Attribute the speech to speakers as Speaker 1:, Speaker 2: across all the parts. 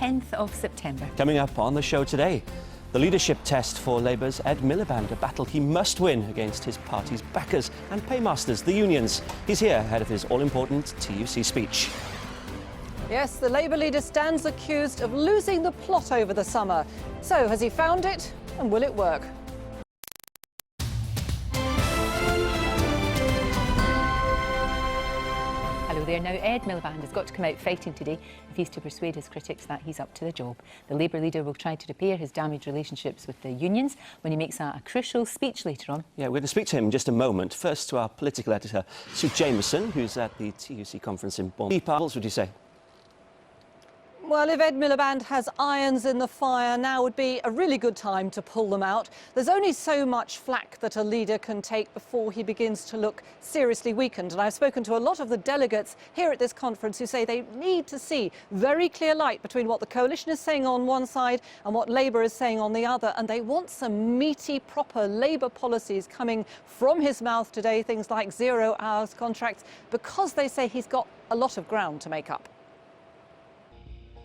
Speaker 1: 10th of September.
Speaker 2: Coming up on the show today, the leadership test for Labour's Ed Miliband, a battle he must win against his party's backers and paymasters, the unions. He's here ahead of his all-important TUC speech.
Speaker 3: Yes, the Labour leader stands accused of losing the plot over the summer. So, has he found it, and will it work?
Speaker 1: Hello there. Now, Ed Miliband has got to come out fighting today if he's to persuade his critics that he's up to the job. The Labour leader will try to repair his damaged relationships with the unions when he makes a crucial speech later on. Yeah, we're going to speak to him in just a moment. First to our political editor, Sue Jameson, who's at the TUC conference in Bonn. What would you say?
Speaker 3: Well, if Ed Miliband has irons in the fire, now would be a really good time to pull them out. There's only so much flack that a leader can take before he begins to look seriously weakened. And I've spoken to a lot of the delegates here at this conference who say they need to see very clear light between what the coalition is saying on one side and what Labour is saying on the other. And they want some meaty, proper Labour policies coming from his mouth today, things like 0 hours contracts, because they say he's got a lot of ground to make up.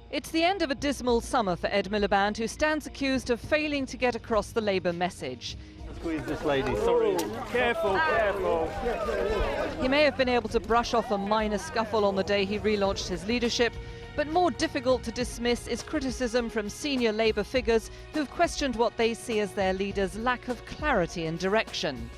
Speaker 3: It's the end of a dismal summer for Ed Miliband, who stands accused of failing to get across the Labour message.
Speaker 4: Squeeze this lady, sorry. Careful, careful.
Speaker 3: He may have been able to brush off a minor scuffle on the day he relaunched his leadership, but more difficult to dismiss is criticism from senior Labour figures who've questioned what they see as their leader's lack of clarity and direction.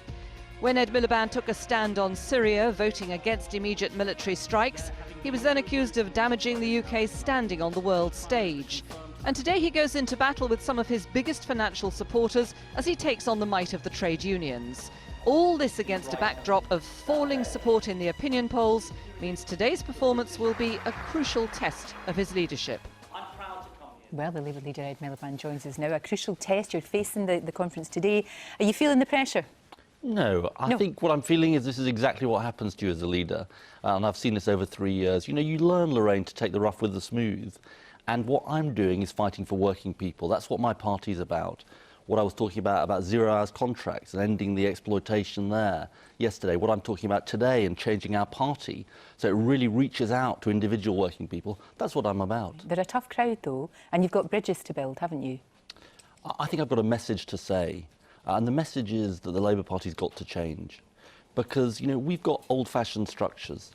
Speaker 3: When Ed Miliband took a stand on Syria, voting against immediate military strikes, he was then accused of damaging the UK's standing on the world stage. And today he goes into battle with some of his biggest financial supporters as he takes on the might of the trade unions. All this against a backdrop of falling support in the opinion polls means today's performance will be a crucial test of his leadership.
Speaker 1: Well, the Labour leader Ed Miliband joins us now. A crucial test. You're facing the conference today. Are you feeling the pressure?
Speaker 4: No, I think what I'm feeling is this is exactly what happens to you as a leader. And I've seen this over 3 years. You know, you learn, Lorraine, to take the rough with the smooth. And what I'm doing is fighting for working people. That's what my party's about. What I was talking about 0 hours contracts and ending the exploitation there yesterday. What I'm talking about today and changing our party so it really reaches out to individual working people. That's what I'm about.
Speaker 1: They're a tough crowd, though, and you've got bridges to build, haven't you?
Speaker 4: I think I've got a message to say. And the message is that the Labour Party's got to change because, you know, we've got old-fashioned structures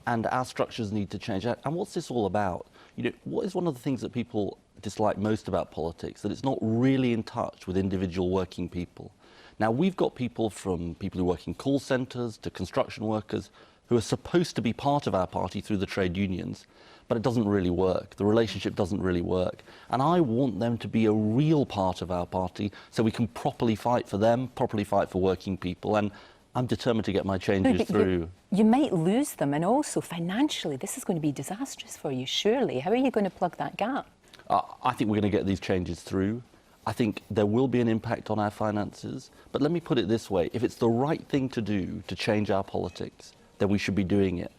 Speaker 4: and our structures need to change. And what's this all about? You know, what is one of the things that people dislike most about politics? That it's not really in touch with individual working people. Now, we've got people from people who work in call centres to construction workers who are supposed to be part of our party through the trade unions, but it doesn't really work. The relationship doesn't really work. And I want them to be a real part of our party so we can properly fight for them, properly fight for working people. And I'm determined to get my changes through.
Speaker 1: You might lose them, and also financially, this is going to be disastrous for you, surely. How are you going to plug that gap?
Speaker 4: I think we're going to get these changes through. I think there will be an impact on our finances. But let me put it this way. If it's the right thing to do to change our politics, then we should be doing it.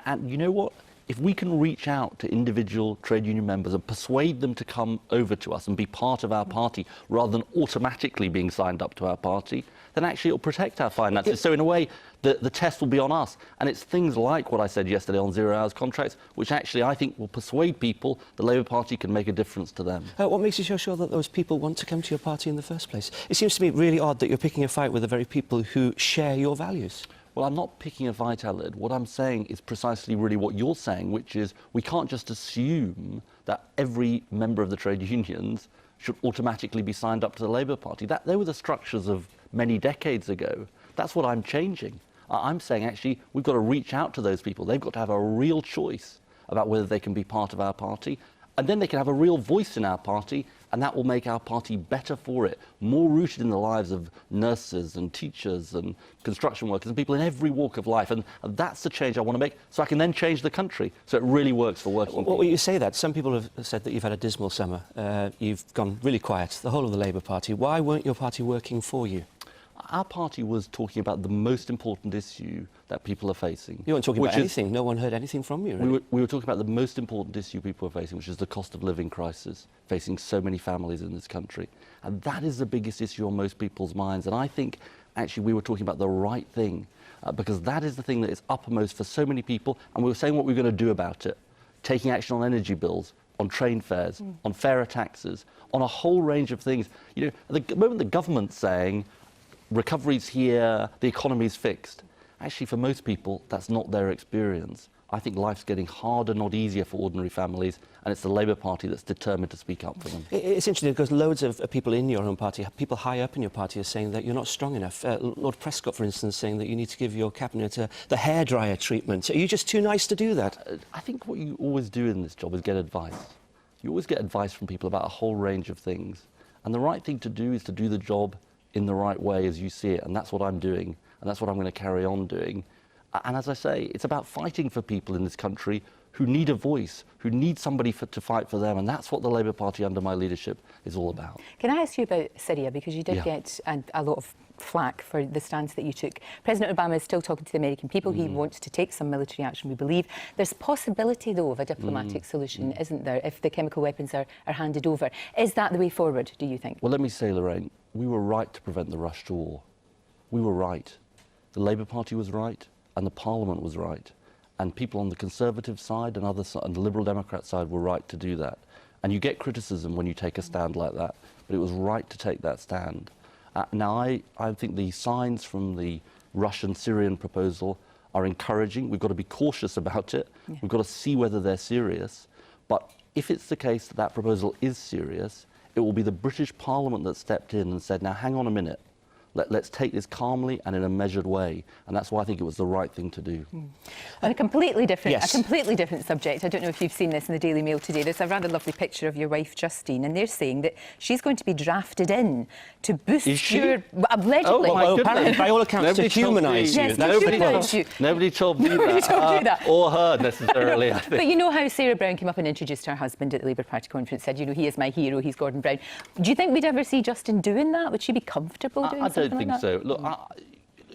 Speaker 4: And you know what? If we can reach out to individual trade union members and persuade them to come over to us and be part of our party rather than automatically being signed up to our party, then actually it'll protect our finances. So in a way, the test will be on us. And it's things like what I said yesterday on 0 hours contracts, which actually I think will persuade people the Labour Party can make a difference to them.
Speaker 2: What makes you so sure that those people want to come to your party in the first place? It seems to me really odd that you're picking a fight with the very people who share your values.
Speaker 4: Well, I'm not picking a fight, Aled. What I'm saying is precisely really what you're saying, which is we can't just assume that every member of the trade unions should automatically be signed up to the Labour Party. They were the structures of many decades ago. That's what I'm changing. I'm saying, actually, we've got to reach out to those people. They've got to have a real choice about whether they can be part of our party. And then they can have a real voice in our party, and that will make our party better for it, more rooted in the lives of nurses and teachers and construction workers and people in every walk of life. And that's the change I want to make, so I can then change the country, so it really works for working people.
Speaker 2: Well, you say that. Some people have said that you've had a dismal summer. You've gone really quiet, the whole of the Labour Party. Why weren't your party working for you?
Speaker 4: Our party was talking about the most important issue that people are facing.
Speaker 2: You weren't talking about anything. No one heard anything from you, really.
Speaker 4: We were talking about the most important issue people are facing, which is the cost of living crisis facing so many families in this country. And that is the biggest issue on most people's minds. And I think, actually, we were talking about the right thing, because that is the thing that is uppermost for so many people. And we were saying what we were going to do about it. Taking action on energy bills, on train fares, on fairer taxes, on a whole range of things. You know, at the moment the government's saying recovery's here, the economy's fixed. Actually, for most people, that's not their experience. I think life's getting harder, not easier for ordinary families, and it's the Labour Party that's determined to speak up for them.
Speaker 2: It's interesting because loads of people in your own party, people high up in your party, are saying that you're not strong enough. Lord Prescott, for instance, saying that you need to give your cabinet the hairdryer treatment. Are you just too nice to do that?
Speaker 4: I think what you always do in this job is get advice. You always get advice from people about a whole range of things. And the right thing to do is to do the job in the right way as you see it, and that's what I'm doing, and that's what I'm going to carry on doing. And as I say, it's about fighting for people in this country who need a voice, who need somebody to fight for them, and that's what the Labour Party under my leadership is all about.
Speaker 1: Can I ask you about Syria, because you did get a lot of flack for the stance that you took. President Obama is still talking to the American people. He wants to take some military action, we believe. There's possibility, though, of a diplomatic solution, isn't there, if the chemical weapons are handed over? Is that the way forward, do you think?
Speaker 4: Well, let me say, Lorraine, we were right to prevent the rush to war. We were right. The Labour Party was right, and the Parliament was right. And people on the Conservative side and the Liberal Democrat side were right to do that. And you get criticism when you take a stand like that, but it was right to take that stand. Now, I think the signs from the Russian-Syrian proposal are encouraging. We've got to be cautious about it. Yeah. We've got to see whether they're serious. But if it's the case that that proposal is serious, it will be the British Parliament that stepped in and said, now, hang on a minute. Let's take this calmly and in a measured way, and that's why I think it was the right thing to do.
Speaker 1: On a completely different subject, I don't know if you've seen this in the Daily Mail today. There's a rather lovely picture of your wife Justine, and they're saying that she's going to be drafted in to boost your allegedly.
Speaker 2: Oh, apparently, by all accounts, to humanise you.
Speaker 1: Yes, to humanise you.
Speaker 4: Nobody told me
Speaker 1: Nobody told you that.
Speaker 4: Or her necessarily. I think.
Speaker 1: But you know how Sarah Brown came up and introduced her husband at the Labour Party conference, said, you know, he is my hero, he's Gordon Brown. Do you think we'd ever see Justine doing that? Would she be comfortable doing something?
Speaker 4: I don't think so. Look,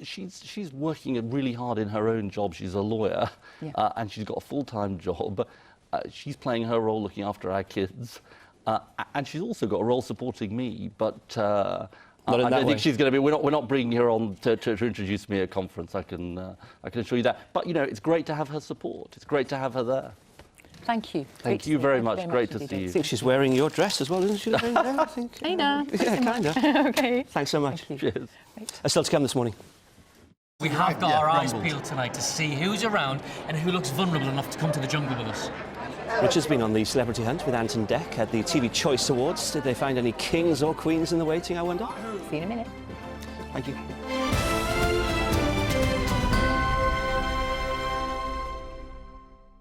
Speaker 4: she's working really hard in her own job. She's a lawyer, and she's got a full-time job. She's playing her role looking after our kids, and she's also got a role supporting me. But I don't think she's going to be. We're not bringing her on to introduce me at a conference. I can assure you that. But you know, it's great to have her support. It's great to have her there.
Speaker 1: Thank you.
Speaker 4: Thank you very much. Great to see you.
Speaker 2: I think she's wearing your dress as well, isn't she? I think.
Speaker 1: I know.
Speaker 2: Yeah, kind of.
Speaker 1: Okay.
Speaker 2: Thanks so much.
Speaker 4: Cheers.
Speaker 2: Still to come this morning.
Speaker 5: We have got our eyes peeled tonight to see who's around and who looks vulnerable enough to come to the jungle with us.
Speaker 2: Richard's been on the celebrity hunt with Anton Deck at the TV Choice Awards. Did they find any kings or queens in the waiting, I wonder?
Speaker 1: See you in a minute.
Speaker 2: Thank you.